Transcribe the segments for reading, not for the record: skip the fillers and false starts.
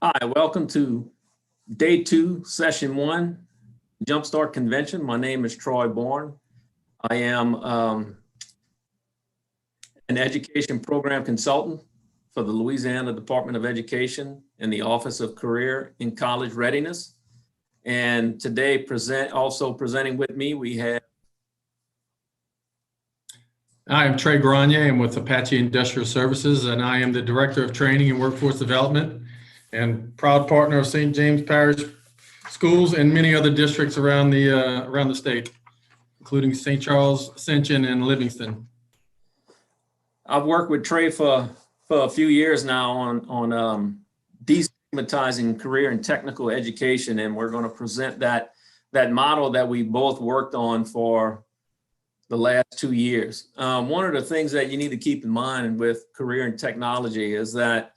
Hi, welcome to day 2, session 1, Jumpstart Convention. My name is Troy Bourne. I am an education program consultant for the Louisiana Department of Education and the Office of Career and College Readiness. And today, also presenting with me, we have. I am Trey Granier. I'm with Apache Industrial Services, and I am the Director of Training and Workforce Development and proud partner of St. James Parish Schools and many other districts around the state, including St. Charles, Ascension, and Livingston. I've worked with Trey for a few years now on destigmatizing career and technical education, and we're going to present that model that we both worked on for the last 2 years. One of the things that you need to keep in mind with career and technology is that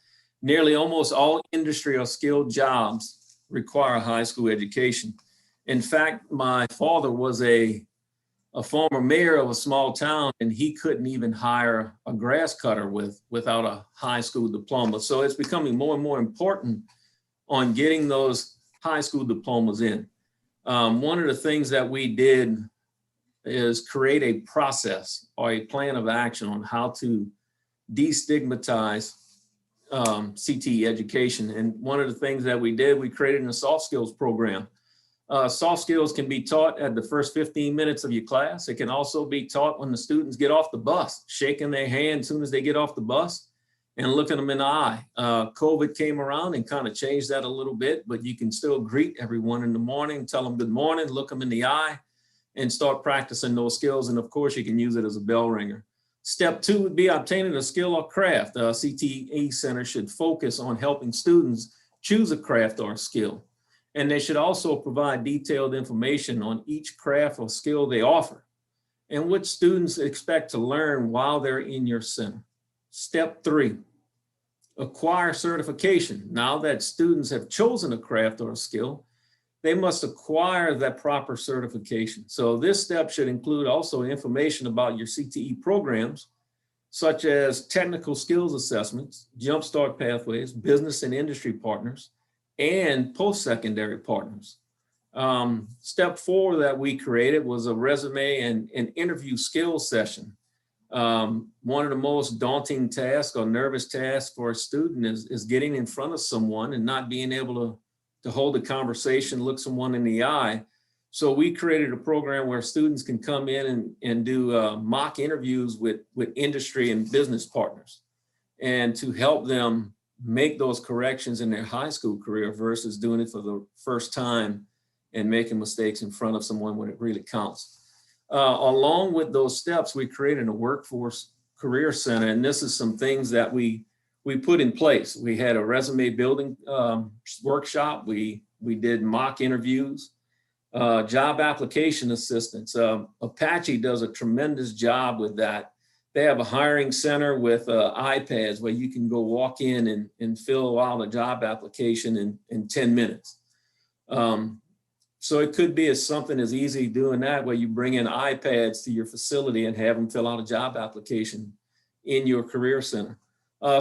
nearly almost all industry or skilled jobs require a high school education. In fact, my father was a former mayor of a small town, and he couldn't even hire a grass cutter without a high school diploma. So it's becoming more and more important on getting those high school diplomas in. One of the things that we did is create a process or a plan of action on how to destigmatize CTE education. And one of the things that we did, we created a soft skills program. Soft skills can be taught at the first 15 minutes of your class. It can also be taught when the students get off the bus, shaking their hand as soon as they get off the bus and looking them in the eye. COVID came around and kind of changed that a little bit, but you can still greet everyone in the morning, tell them good morning, look them in the eye, and start practicing those skills. And of course, you can use it as a bell ringer. Step 2 would be obtaining a skill or craft. CTE Center should focus on helping students choose a craft or a skill. And they should also provide detailed information on each craft or skill they offer and what students expect to learn while they're in your center. Step 3, acquire certification. Now that students have chosen a craft or a skill, they must acquire that proper certification. So this step should include also information about your CTE programs, such as technical skills assessments, jumpstart pathways, business and industry partners, and post-secondary partners. Step 4 that we created was a resume and interview skills session. One of the most daunting tasks or nervous tasks for a student is getting in front of someone and not being able to hold a conversation, look someone in the eye. So we created a program where students can come in and do mock interviews with industry and business partners, and to help them make those corrections in their high school career versus doing it for the first time and making mistakes in front of someone when it really counts. Along with those steps, we created a workforce career center, and this is some things that we put in place. We had a resume building workshop. We did mock interviews, job application assistance. Apache does a tremendous job with that. They have a hiring center with iPads where you can go walk in and fill out a job application in 10 minutes. So it could be something as easy doing that, where you bring in iPads to your facility and have them fill out a job application in your career center.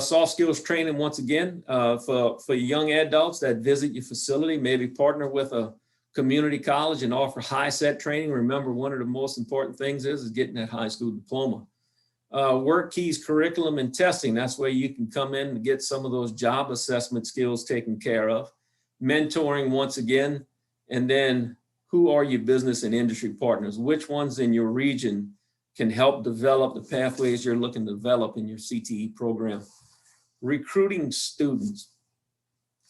Soft skills training, once again, for young adults that visit your facility, maybe partner with a community college and offer high set training. Remember, one of the most important things is getting that high school diploma. Work keys, curriculum, and testing. That's where you can come in and get some of those job assessment skills taken care of. Mentoring, once again, and then who are your business and industry partners? Which ones in your region can help develop the pathways you're looking to develop in your CTE program? Recruiting students.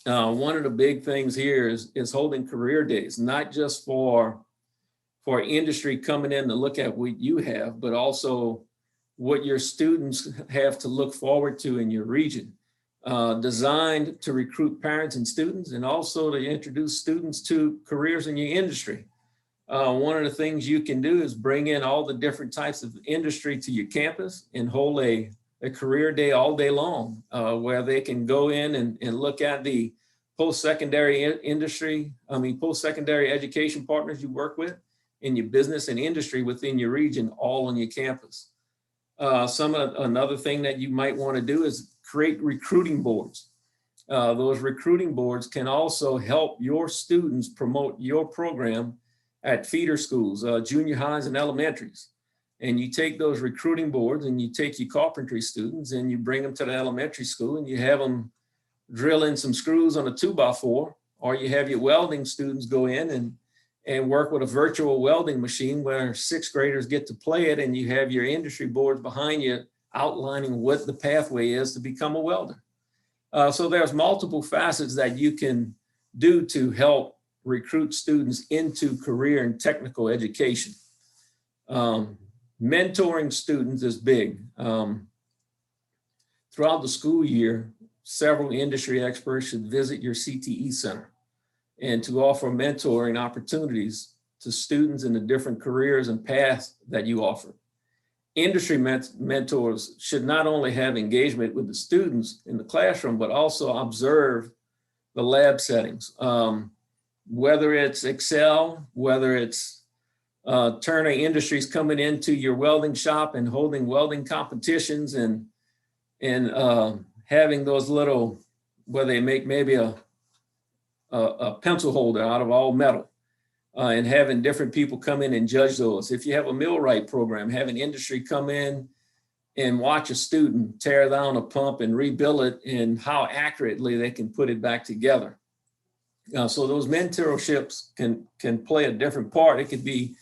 One of the big things here is holding career days, not just for industry coming in to look at what you have, but also what your students have to look forward to in your region. Designed to recruit parents and students, and also to introduce students to careers in your industry. One of the things you can do is bring in all the different types of industry to your campus and hold a career day all day long, where they can go in and look at the post-secondary post-secondary education partners you work with in your business and industry within your region, all on your campus. Another thing that you might want to do is create recruiting boards. those recruiting boards can also help your students promote your program at feeder schools, junior highs and elementaries. And you take those recruiting boards and you take your carpentry students and you bring them to the elementary school and you have them drill in some screws on a 2x4, or you have your welding students go in and work with a virtual welding machine where sixth graders get to play it, and you have your industry boards behind you outlining what the pathway is to become a welder. So there's multiple facets that you can do to help recruit students into career and technical education. Mentoring students is big. Throughout the school year, several industry experts should visit your CTE center and to offer mentoring opportunities to students in the different careers and paths that you offer. Industry mentors should not only have engagement with the students in the classroom, but also observe the lab settings. Whether it's Excel, whether it's Turner Industries coming into your welding shop and holding welding competitions and having those little, where they make maybe a pencil holder out of all metal, and having different people come in and judge those. If you have a millwright program, having industry come in and watch a student tear down a pump and rebuild it and how accurately they can put it back together. So those mentorships can play a different part. It could be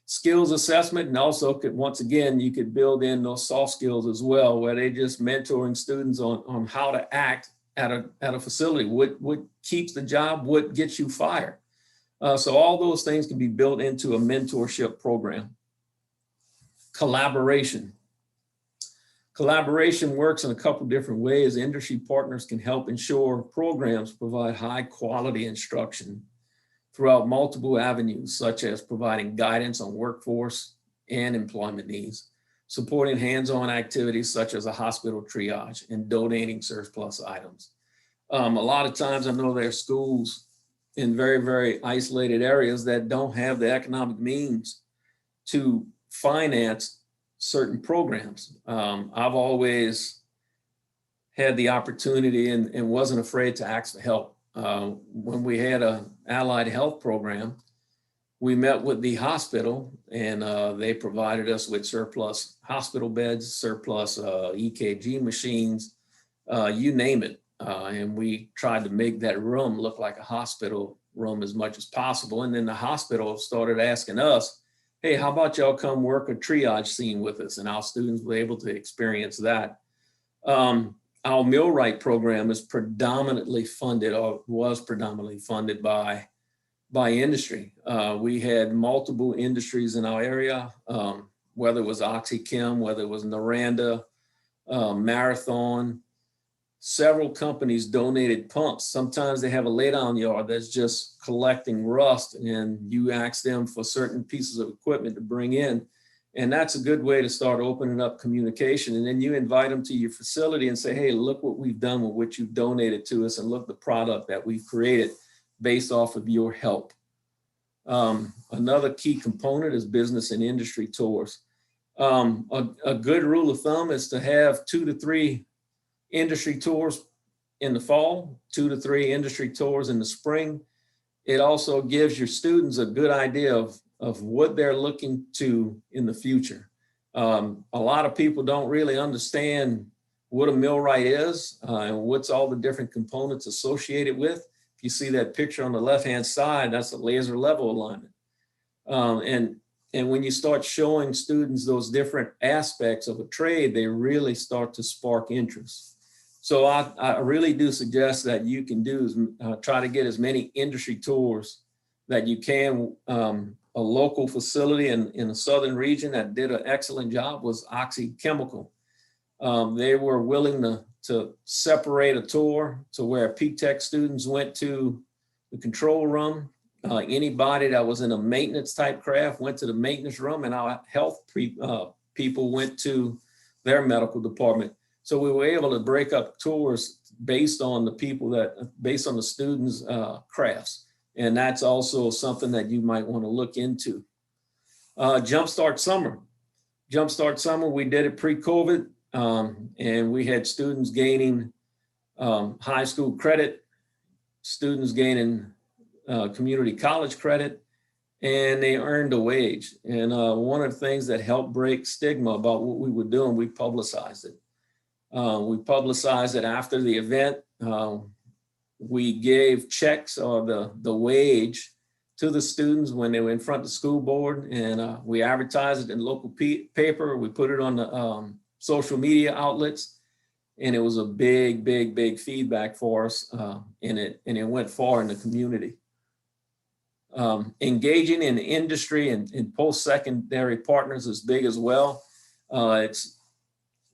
skills assessment, and also could, once again, you could build in those soft skills as well, where they just mentoring students on how to act at a facility, what keeps the job, what gets you fired. So all those things can be built into a mentorship program. Collaboration. Collaboration works in a couple different ways. Industry partners can help ensure programs provide high quality instruction throughout multiple avenues, such as providing guidance on workforce and employment needs, supporting hands-on activities such as a hospital triage, and donating surplus items. A lot of times I know there are schools in very, very isolated areas that don't have the economic means to finance certain programs. I've always had the opportunity and wasn't afraid to ask for help. When we had an allied health program, we met with the hospital and they provided us with surplus hospital beds, surplus EKG machines, you name it. And we tried to make that room look like a hospital room as much as possible. And then the hospital started asking us, hey, how about y'all come work a triage scene with us? And our students were able to experience that. Our millwright program is predominantly funded, or was predominantly funded by industry. We had multiple industries in our area, whether it was OxyChem, whether it was Noranda, Marathon. Several companies donated pumps. Sometimes they have a laydown yard that's just collecting rust, and you ask them for certain pieces of equipment to bring in. And that's a good way to start opening up communication. And then you invite them to your facility and say, hey, look what we've done with what you've donated to us, and look the product that we've created based off of your help. Another key component is business and industry tours. A good rule of thumb is to have 2 to 3 industry tours in the fall, 2 to 3 industry tours in the spring. It also gives your students a good idea of what they're looking to in the future. A lot of people don't really understand what a millwright is and what's all the different components associated with. If you see that picture on the left-hand side, that's a laser level alignment. And when you start showing students those different aspects of a trade, they really start to spark interest. So I really do suggest that you can do is try to get as many industry tours that you can. A local facility in the southern region that did an excellent job was Oxy Chemical. They were willing to separate a tour to where P-Tech students went to the control room. Anybody that was in a maintenance type craft went to the maintenance room, and our health people went to their medical department. So we were able to break up tours based on the students' crafts. And that's also something that you might want to look into. Jumpstart Summer. Jumpstart Summer, we did it pre-COVID, and we had students gaining high school credit, students gaining community college credit, and they earned a wage. And one of the things that helped break stigma about what we were doing, we publicized it. We publicized it after the event. We gave checks or the wage to the students when they were in front of the school board, and we advertised it in local paper. We put it on the social media outlets, and it was a big feedback for us, and it went far in the community. Engaging in industry and post-secondary partners is big as well. It's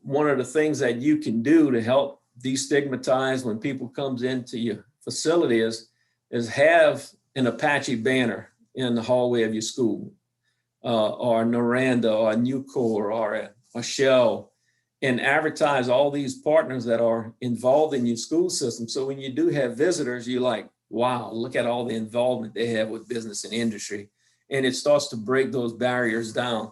one of the things that you can do to help destigmatize when people comes into your facility is have an Apache banner in the hallway of your school, or a Noranda, or a Nucor, or a Shell, and advertise all these partners that are involved in your school system. So when you do have visitors, you're like, wow, look at all the involvement they have with business and industry. And it starts to break those barriers down.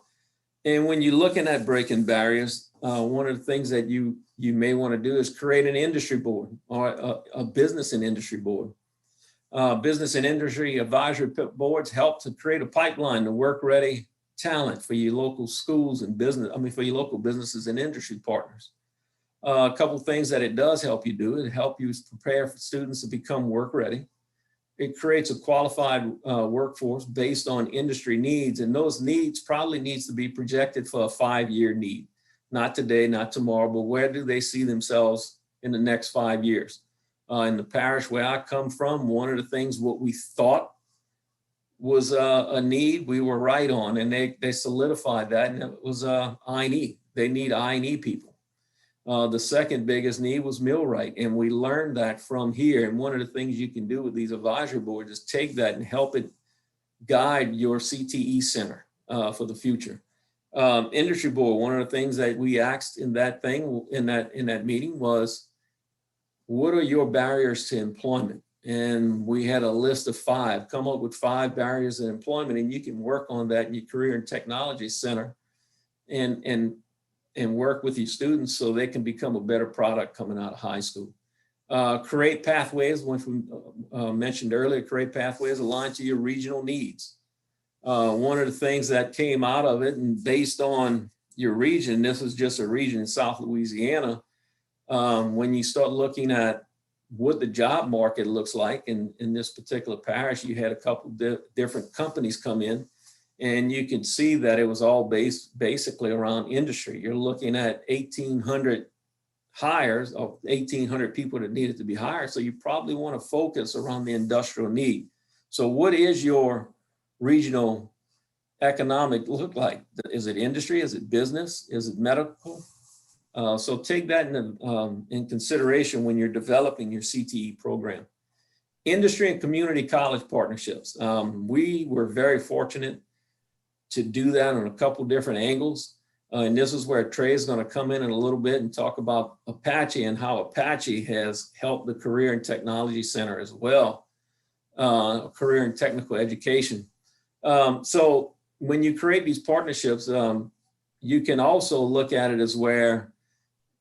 And when you're looking at breaking barriers, one of the things that you may want to do is create an industry board, or a business and industry board. Business and industry advisory boards help to create a pipeline to work-ready talent for your local schools and for your local businesses and industry partners. A couple of things that it does help you do, it helps you prepare for students to become work-ready. It creates a qualified workforce based on industry needs, and those needs probably needs to be projected for a 5-year need. Not today, not tomorrow, but where do they see themselves in the next 5 years? In the parish where I come from, one of the things what we thought was a need, we were right on, and they solidified that, and it was I&E. They need I&E people. The second biggest need was millwright, and we learned that from here. And one of the things you can do with these advisory boards is take that and help it guide your CTE center for the future. Industry board, one of the things that we asked in that meeting was, what are your barriers to employment? And we had a list of 5, come up with 5 barriers to employment, and you can work on that in your career and technology center and work with your students so they can become a better product coming out of high school. Create pathways, which we mentioned earlier, create pathways aligned to your regional needs. One of the things that came out of it, and based on your region, this is just a region in South Louisiana, when you start looking at what the job market looks like in this particular parish, you had a couple different companies come in, and you can see that it was all based basically around industry. You're looking at 1,800 hires, or 1,800 people that needed to be hired. So you probably want to focus around the industrial need. So what is your regional economic look like? Is it industry? Is it business? Is it medical? So take that in consideration when you're developing your CTE program. Industry and community college partnerships. We were very fortunate to do that on a couple different angles. And this is where Trey is going to come in a little bit and talk about Apache and how Apache has helped the Career and Technology Center as well, career and technical education. So when you create these partnerships, you can also look at it as where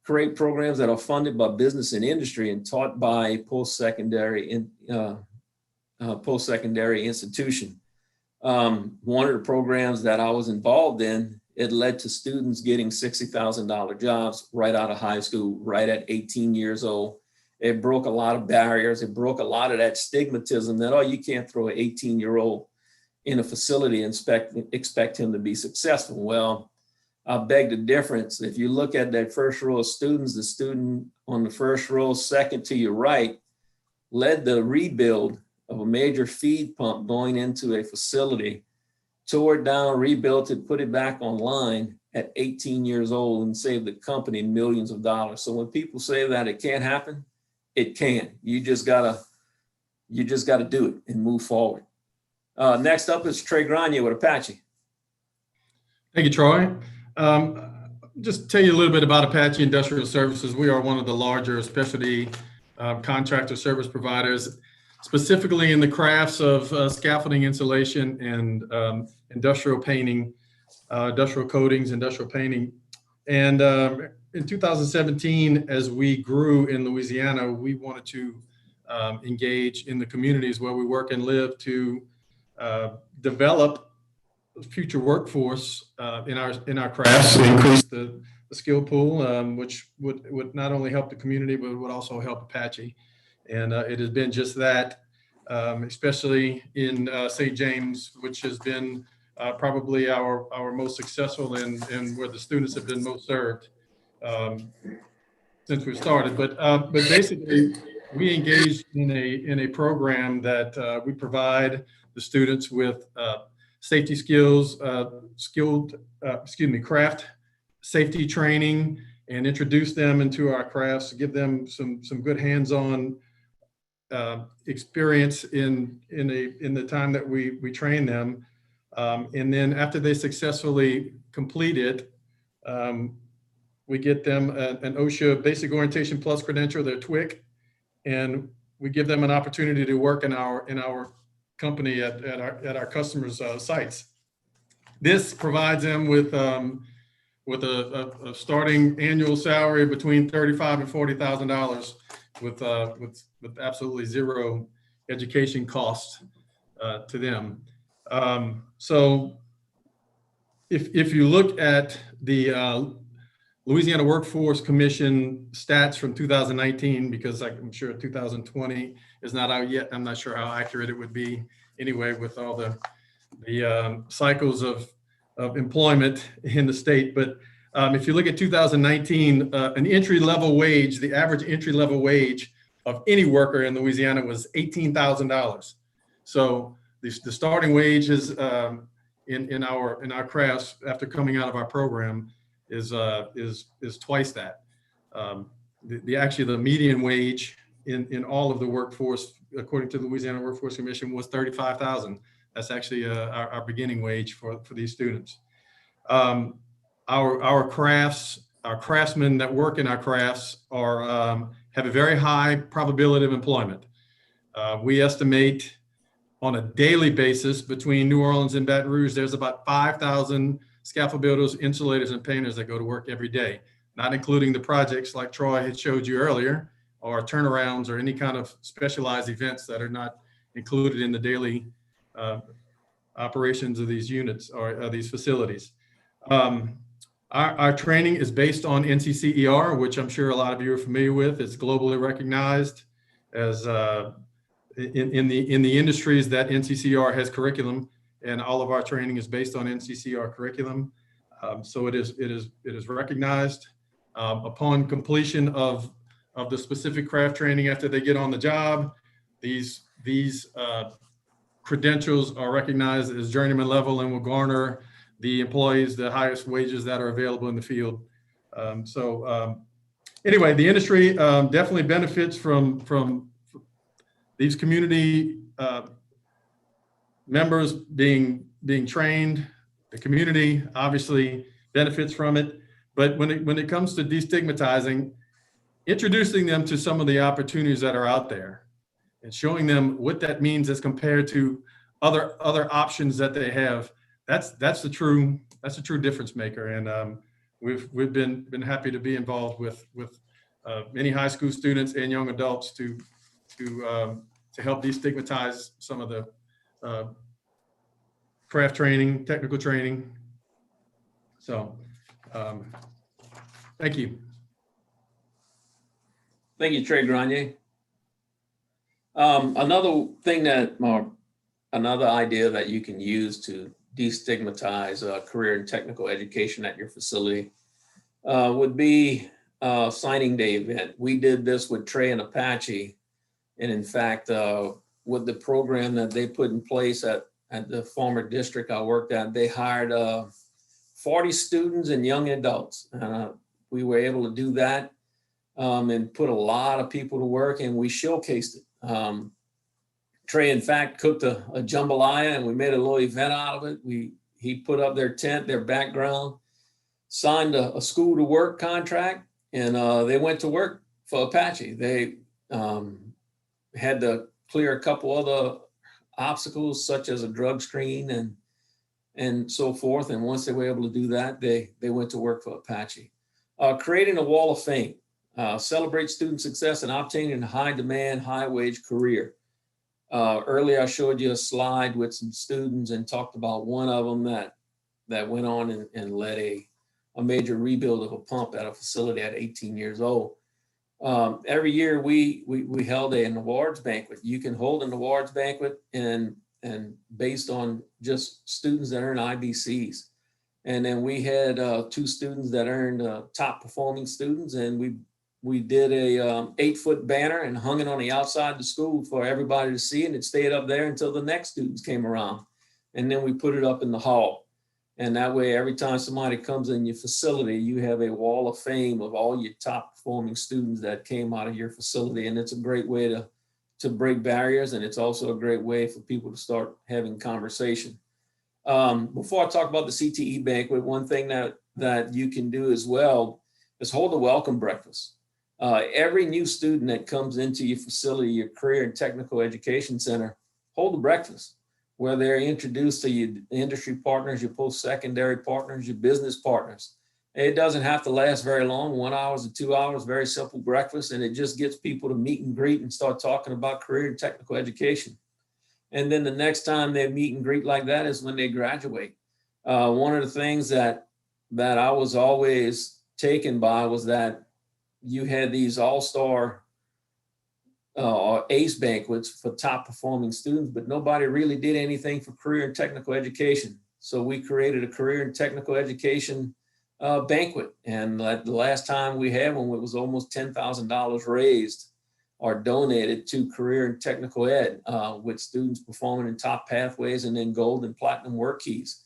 create programs that are funded by business and industry and taught by post-secondary institution. One of the programs that I was involved in, it led to students getting $60,000 jobs right out of high school, right at 18 years old. It broke a lot of barriers. It broke a lot of that stigmatism that, oh, you can't throw an 18-year-old in a facility and expect him to be successful. Well, I beg the difference. If you look at that first row of students, the student on the first row, second to your right, led the rebuild of a major feed pump going into a facility, tore it down, rebuilt it, put it back online at 18 years old and saved the company millions of dollars. So when people say that it can't happen, it can. You just gotta do it and move forward. Next up is Trey Granier with Apache. Thank you, Troy. Just tell you a little bit about Apache Industrial Services. We are one of the larger specialty contractor service providers, specifically in the crafts of scaffolding, insulation, and industrial painting, industrial coatings, industrial painting. And in 2017, as we grew in Louisiana, we wanted to engage in the communities where we work and live to develop future workforce in our crafts, to increase the skill pool, which would not only help the community, but would also help Apache. And it has been just that, especially in St. James, which has been probably our most successful and where the students have been most served since we started. But basically, we engaged in a program that we provide the students with safety skills, craft safety training, and introduce them into our crafts, give them some good hands-on experience in the time that we train them. And then after they successfully complete it, we get them an OSHA Basic Orientation Plus credential, their TWIC, and we give them an opportunity to work in our company at our customers' sites. This provides them with a starting annual salary between $35,000 and $40,000 with absolutely zero education costs to them. So if you look at the Louisiana Workforce Commission stats from 2019, because I'm sure 2020 is not out yet. I'm not sure how accurate it would be anyway with all the cycles of employment in the state. But if you look at 2019, an entry-level wage, the average entry-level wage of any worker in Louisiana was $18,000. So the starting wages in our crafts after coming out of our program is twice that. Actually the median wage in all of the workforce, according to the Louisiana Workforce Commission, was $35,000. That's actually our beginning wage for these students. Our craftsmen that work in our crafts have a very high probability of employment. We estimate on a daily basis between New Orleans and Baton Rouge, there's about 5,000 scaffold builders, insulators, and painters that go to work every day, not including the projects like Troy had showed you earlier, or turnarounds or any kind of specialized events that are not included in the daily operations of these units or these facilities. Our training is based on NCCER, which I'm sure a lot of you are familiar with. It's globally recognized as in the industries that NCCER has curriculum, and all of our training is based on NCCER curriculum. So it is recognized upon completion of the specific craft training. After they get on the job, these credentials are recognized as journeyman level and will garner the employees the highest wages that are available in the field. Anyway, the industry definitely benefits from these community members being trained. The community obviously benefits from it. But when it comes to destigmatizing, introducing them to some of the opportunities that are out there and showing them what that means as compared to other options that they have, that's the true difference maker. And we've been happy to be involved with many high school students and young adults to help destigmatize some of the craft training, technical training. So thank you. Thank you, Trey Grenier. Another idea that you can use to destigmatize career and technical education at your facility would be a signing day event. We did this with Trey and Apache. And in fact, with the program that they put in place at the former district I worked at, they hired 40 students and young adults. We were able to do that and put a lot of people to work, and we showcased it. Trey, in fact, cooked a jambalaya, and we made a little event out of it. He put up their tent, their background, signed a school to work contract, and they went to work for Apache. They had to clear a couple other obstacles, such as a drug screen and so forth. And once they were able to do that, they went to work for Apache. Creating a wall of fame. Celebrate student success and obtaining a high demand, high wage career. Earlier, I showed you a slide with some students and talked about one of them that went on and led a major rebuild of a pump at a facility at 18 years old. Every year we held an awards banquet. You can hold an awards banquet and based on just students that earn IBCs. And then we had 2 students that earned top performing students, and we did a 8-foot banner and hung it on the outside of the school for everybody to see, and it stayed up there until the next students came around. And then we put it up in the hall. And that way, every time somebody comes in your facility, you have a wall of fame of all your top performing students that came out of your facility. And it's a great way to break barriers. And it's also a great way for people to start having conversation. Before I talk about the CTE banquet, one thing that you can do as well is hold a welcome breakfast. Every new student that comes into your facility, your career and technical education center, hold a breakfast where they're introduced to your industry partners, your post-secondary partners, your business partners. It doesn't have to last very long, 1 hour to 2 hours, very simple breakfast, and it just gets people to meet and greet and start talking about career and technical education. And then the next time they meet and greet like that is when they graduate. One of the things that I was always taken by was that you had these all-star or ACE banquets for top performing students, but nobody really did anything for career and technical education. So we created a career and technical education banquet. And the last time we had one, it was almost $10,000 raised or donated to career and technical ed with students performing in top pathways and then gold and platinum work keys.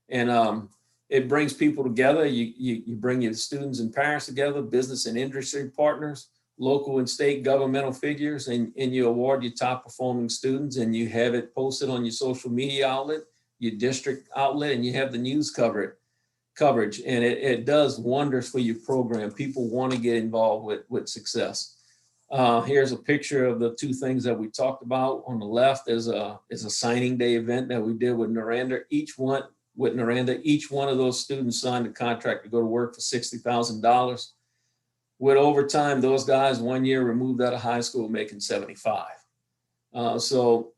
And it brings people together. You bring your students and parents together, business and industry partners, local and state governmental figures, and you award your top performing students, and you have it posted on your social media outlet, your district outlet, and you have the news coverage. And it does wonders for your program. People want to get involved with success. Here's a picture of the 2 things that we talked about. On the left is a signing day event that we did with Naranda. Each one of those students signed a contract to go to work for $60,000. With overtime, those guys 1 year removed out of high school making 75. So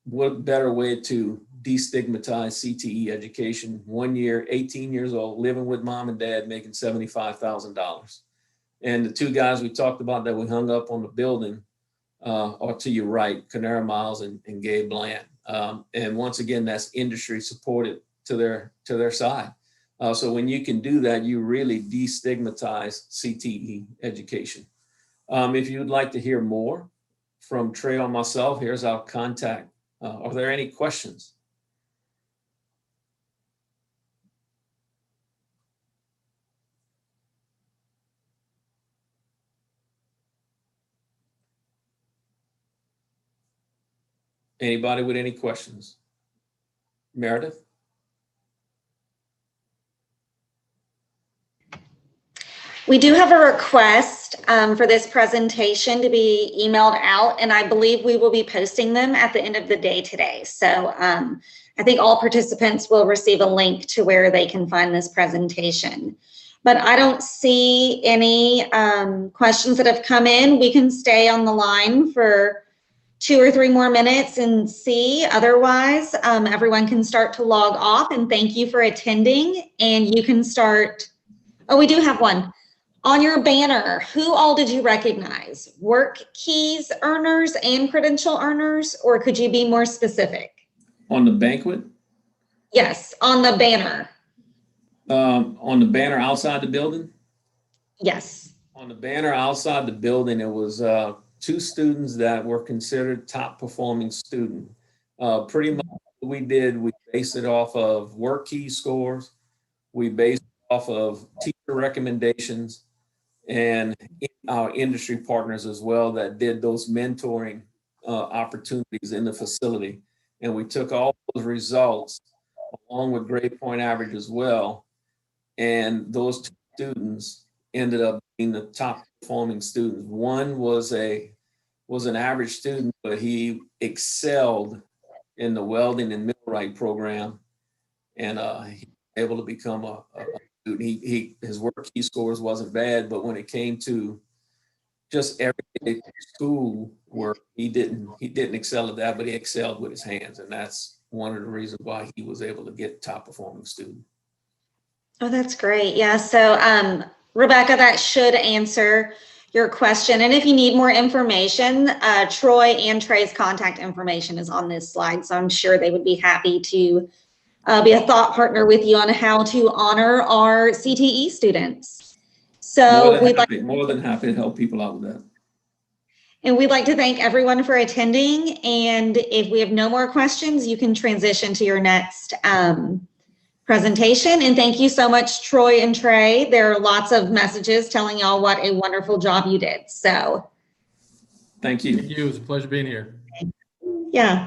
what better way to destigmatize CTE education? 1 year, 18 years old, living with mom and dad, making $75,000. And the 2 guys we talked about that we hung up on the building are to your right, Canara Miles and Gabe Bland. And once again, that's industry supported to their side. So when you can do that, you really destigmatize CTE education. If you'd like to hear more from Trey or myself, here's our contact. Are there any questions? Anybody with any questions? Meredith? We do have a request for this presentation to be emailed out, and I believe we will be posting them at the end of the day today. So I think all participants will receive a link to where they can find this presentation. But I don't see any questions that have come in. We can stay on the line for 2 or 3 more minutes and see. Otherwise, everyone can start to log off, and thank you for attending. And you can start. Oh, we do have one. On your banner, who all did you recognize? Work keys earners and credential earners, or could you be more specific? On the banquet? Yes, on the banner. On the banner outside the building? Yes. On the banner outside the building, it was 2 students that were considered top performing student. Pretty much what we did, we based it off of work key scores. We based it off of teacher recommendations and our industry partners as well that did those mentoring opportunities in the facility. And we took all those results along with grade point average as well. And those 2 students ended up being the top performing students. One was an average student, but he excelled in the welding and millwright program, and he was able to become a student. His work key scores wasn't bad, but when it came to just everyday school work, he didn't excel at that, but he excelled with his hands, and that's one of the reasons why he was able to get top performing student. Oh, that's great. Yeah. So, Rebecca, that should answer your question. And if you need more information, Troy and Trey's contact information is on this slide. So I'm sure they would be happy to be a thought partner with you on how to honor our CTE students. So More than happy to help people out with that. And we'd like to thank everyone for attending. And if we have no more questions, you can transition to your next presentation. And thank you so much, Troy and Trey. There are lots of messages telling y'all what a wonderful job you did. So thank you. Thank you. It was a pleasure being here. yeah.